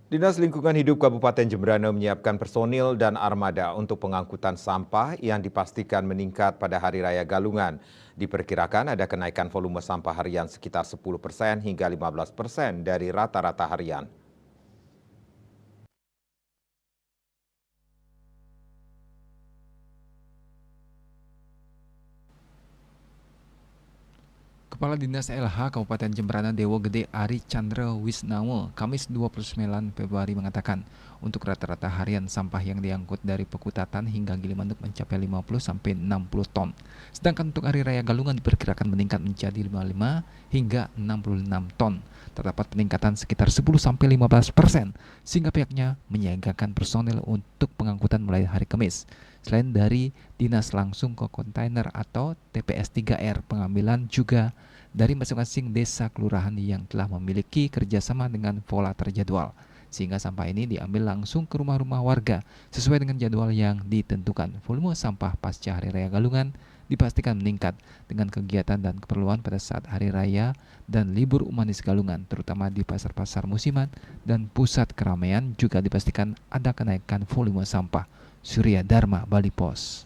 Dinas Lingkungan Hidup Kabupaten Jemberana menyiapkan personil dan armada untuk pengangkutan sampah yang dipastikan meningkat pada Hari Raya Galungan. Diperkirakan ada kenaikan volume sampah harian sekitar 10% hingga 15% dari rata-rata harian. Kepala Dinas LH Kabupaten Jemberana Dewo Gede Ari Chandra Wisnawa, Kamis 29 Februari mengatakan, untuk rata-rata harian sampah yang diangkut dari Pekutatan hingga Gilimanuk mencapai 50 sampai 60 ton. Sedangkan untuk Hari Raya Galungan diperkirakan meningkat menjadi 55 hingga 66 ton. Terdapat peningkatan sekitar 10 sampai 15%, sehingga pihaknya menyiagakan personel untuk pengangkutan mulai hari Kamis. Selain dari dinas langsung ke kontainer atau TPS 3R, pengambilan juga dari masing-masing desa kelurahan yang telah memiliki kerjasama dengan pola terjadwal, sehingga sampah ini diambil langsung ke rumah-rumah warga sesuai dengan jadwal yang ditentukan. Volume sampah pasca Hari Raya Galungan dipastikan meningkat dengan kegiatan dan keperluan pada saat Hari Raya dan libur Umanis Galungan, terutama di pasar-pasar musiman dan pusat keramaian juga dipastikan ada kenaikan volume sampah. Surya Dharma, Bali Pos.